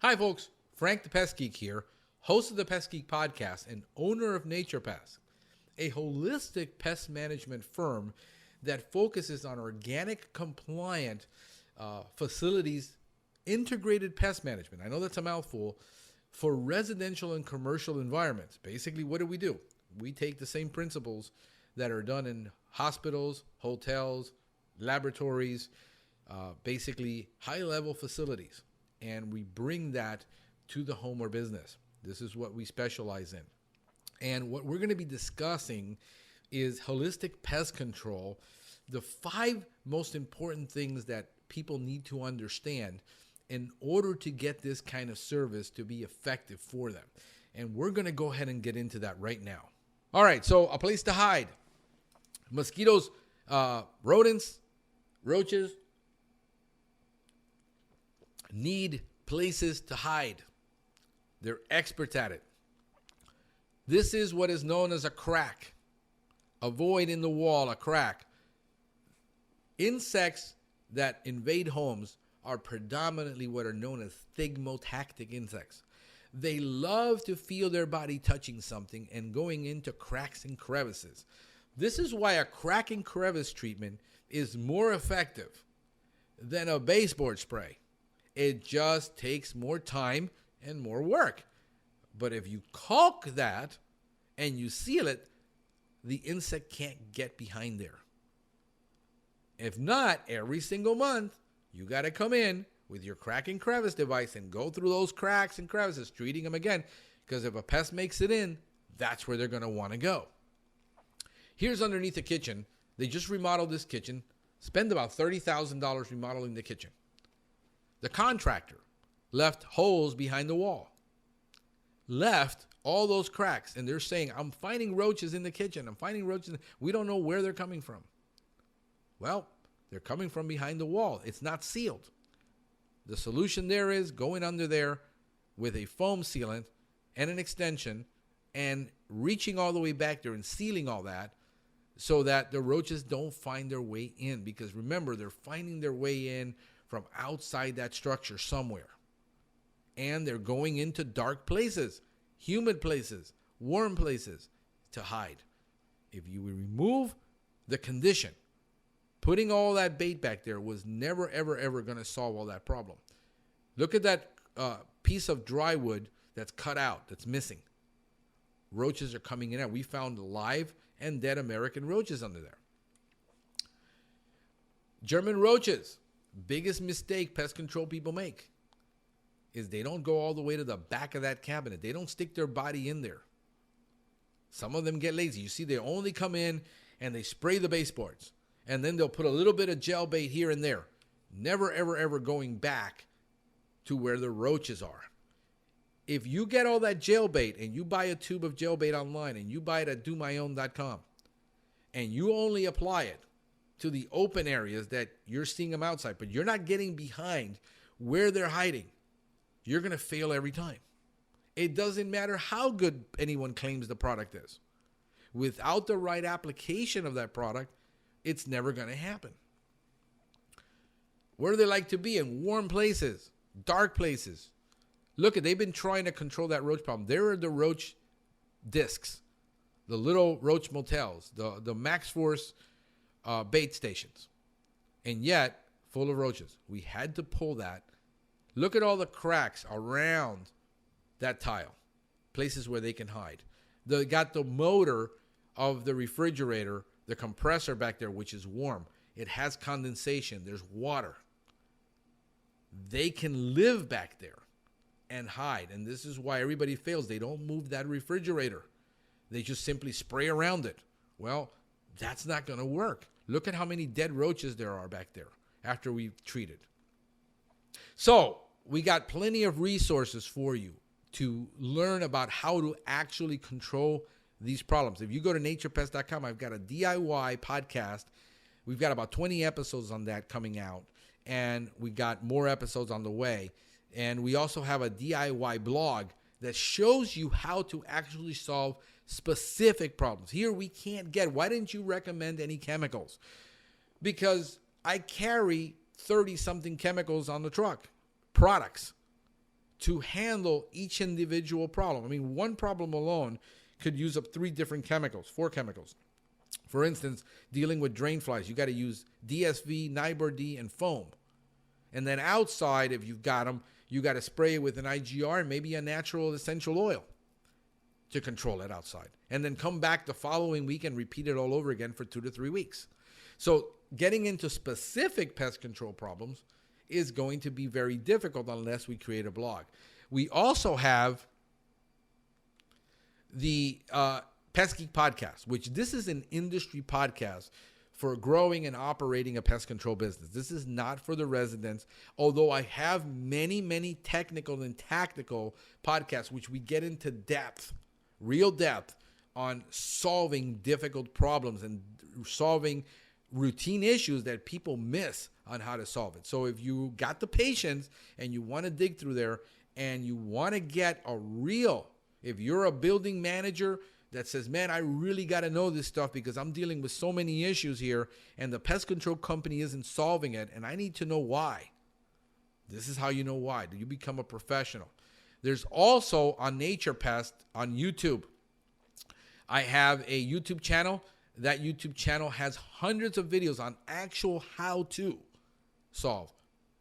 Hi, folks. Frank the Pest Geek here, host of the Pest Geek podcast and owner of Nature Pest, a holistic pest management firm that focuses on organic, compliant facilities, integrated pest management. I know that's a mouthful for residential and commercial environments. Basically, what do? We take the same principles that are done in hospitals, hotels, laboratories, basically high-level facilities, and we bring that to the home or business. This is what we specialize in. And what we're going to be discussing is holistic pest control, the 5 most important things that people need to understand in order to get this kind of service to be effective for them. And we're going to go ahead and get into that right now. All right, so a place to hide. Mosquitoes, rodents, roaches need places to hide. They're experts at it. This is what is known as a crack. A void in the wall, a crack. Insects that invade homes are predominantly what are known as thigmotactic insects. They love to feel their body touching something and going into cracks and crevices. This is why a crack and crevice treatment is more effective than a baseboard spray. It just takes more time and more work. But if you caulk that and you seal it, the insect can't get behind there. If not, every single month, you got to come in with your crack and crevice device and go through those cracks and crevices, treating them again. Because if a pest makes it in, that's where they're going to want to go. Here's underneath the kitchen. They just remodeled this kitchen. Spend about $30,000 remodeling the kitchen. The contractor left holes behind the wall. Left all those cracks. And they're saying, I'm finding roaches in the kitchen. I'm finding roaches. We don't know where they're coming from. Well, they're coming from behind the wall. It's not sealed. The solution there is going under there with a foam sealant and an extension and reaching all the way back there and sealing all that so that the roaches don't find their way in. Because remember, they're finding their way in from outside that structure somewhere. And they're going into dark places, humid places, warm places to hide. If you remove the condition, putting all that bait back there was never, ever, ever going to solve all that problem. Look at that piece of dry wood that's cut out, that's missing. Roaches are coming in. We found live and dead American roaches under there. German roaches. Biggest mistake pest control people make is they don't go all the way to the back of that cabinet. They don't stick their body in there. Some of them get lazy. You see, they only come in and they spray the baseboards. And then they'll put a little bit of gel bait here and there. Never, ever, ever going back to where the roaches are. If you get all that gel bait and you buy a tube of gel bait online and you buy it at domyown.com and you only apply it to the open areas that you're seeing them outside, but you're not getting behind where they're hiding, you're going to fail every time. It doesn't matter how good anyone claims the product is. Without the right application of that product, it's never going to happen. Where do they like to be? In warm places, dark places. Look, they've been trying to control that roach problem. There are the roach discs, the little roach motels, the Max Force bait stations, and yet full of roaches. We had to pull that. Look at all the cracks around that tile, places where they can hide. They got the motor of the refrigerator, the compressor back there, which is warm. It has condensation. There's water. They can live back there and hide, and this is why everybody fails. They don't move that refrigerator. They just simply spray around it. Well, that's not going to work. Look at how many dead roaches there are back there after we've treated. So we got plenty of resources for you to learn about how to actually control these problems. If you go to naturepest.com, I've got a DIY podcast. We've got about 20 episodes on that coming out, and we got more episodes on the way. And we also have a DIY blog that shows you how to actually solve specific problems. Here we can't get, why didn't you recommend any chemicals? Because I carry 30-something chemicals on the truck, products, to handle each individual problem. I mean, one problem alone could use up 4 chemicals. For instance, dealing with drain flies, you got to use DSV, Nibor-D, and foam. And then outside, if you've got them, you got to spray it with an IGR and maybe a natural essential oil to control it outside. And then come back the following week and repeat it all over again for 2 to 3 weeks. So getting into specific pest control problems is going to be very difficult unless we create a blog. We also have the Pest Geek podcast, which this is an industry podcast for growing and operating a pest control business. This is not for the residents, although I have many, many technical and tactical podcasts, which we get into depth, real depth, on solving difficult problems and solving routine issues that people miss on how to solve it. So if you got the patience and you want to dig through there and you want to get a real, if you're a building manager that says, man, I really got to know this stuff because I'm dealing with so many issues here and the pest control company isn't solving it and I need to know why. This is how you know why. Do you become a professional? There's also on Nature Pest on YouTube. I have a YouTube channel. That YouTube channel has hundreds of videos on actual how to solve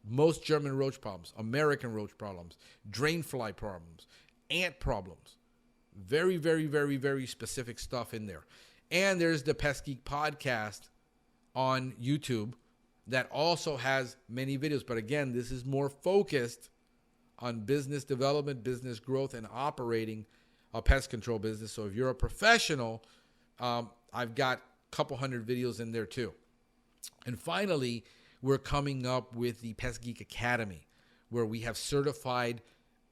most German roach problems, American roach problems, drain fly problems, ant problems. Very, very, very, very specific stuff in there. And there's the Pest Geek podcast on YouTube that also has many videos. But again, this is more focused on business development, business growth, and operating a pest control business. So if you're a professional, I've got a couple hundred videos in there too. And finally, we're coming up with the Pest Geek Academy, where we have certified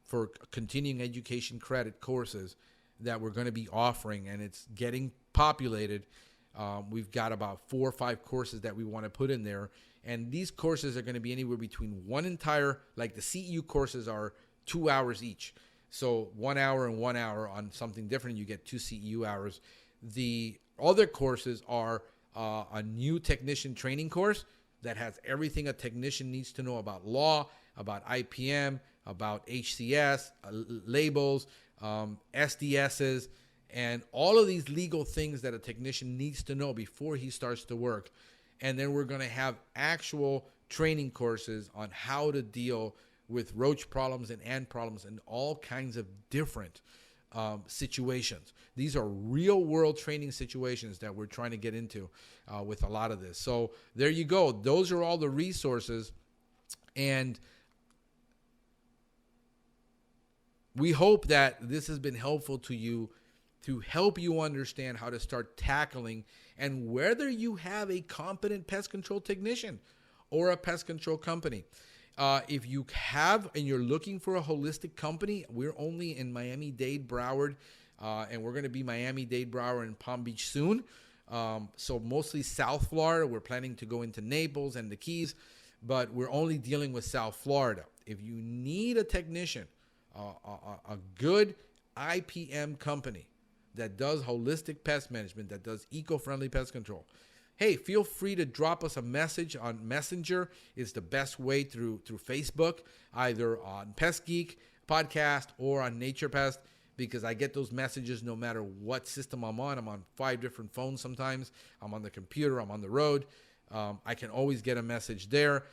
for continuing education credit courses that we're going to be offering, and it's getting populated. We've got about 4 or 5 courses that we want to put in there, and these courses are going to be anywhere between one entire, like the CEU courses are 2 hours each. So 1 hour and 1 hour on something different, you get 2 CEU hours. The other courses are a new technician training course that has everything a technician needs to know about law, about IPM, about HCS, labels, SDSs, and all of these legal things that a technician needs to know before he starts to work. And then we're going to have actual training courses on how to deal with roach problems and ant problems and all kinds of different situations. These are real world training situations that we're trying to get into with a lot of this. So there you go. Those are all the resources. And we hope that this has been helpful to you to help you understand how to start tackling, and whether you have a competent pest control technician or a pest control company. If you have and you're looking for a holistic company, we're only in Miami-Dade, Broward, and we're going to be Miami-Dade, Broward, and Palm Beach soon. So mostly South Florida. We're planning to go into Naples and the Keys, but we're only dealing with South Florida. If you need a technician, a good IPM company that does holistic pest management, that does eco-friendly pest control, hey, feel free to drop us a message on Messenger. Is the best way through Facebook, either on Pest Geek podcast or on Nature Pest, because I get those messages no matter what system I'm on. I'm on 5 different phones sometimes. I'm on the computer. I'm on the road. I can always get a message there.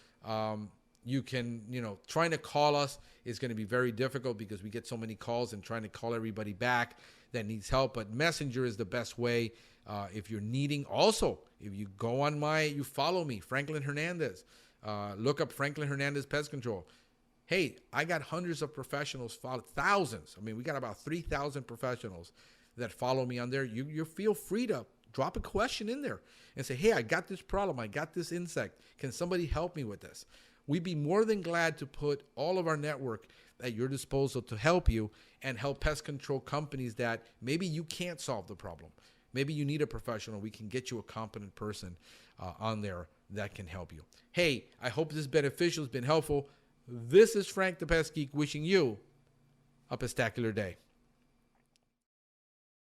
You can, trying to call us is going to be very difficult because we get so many calls, and trying to call everybody back that needs help. But Messenger is the best way. If you're needing, also, if you go on you follow me, Franklin Hernandez, look up Franklin Hernandez Pest Control. Hey, I got hundreds of professionals, thousands. I mean, we got about 3,000 professionals that follow me on there. You feel free to drop a question in there and say, hey, I got this problem. I got this insect. Can somebody help me with this? We'd be more than glad to put all of our network at your disposal to help you and help pest control companies that maybe you can't solve the problem. Maybe you need a professional. We can get you a competent person on there that can help you. Hey, I hope this is beneficial. It's been helpful. This is Frank the Pest Geek wishing you a pestacular day.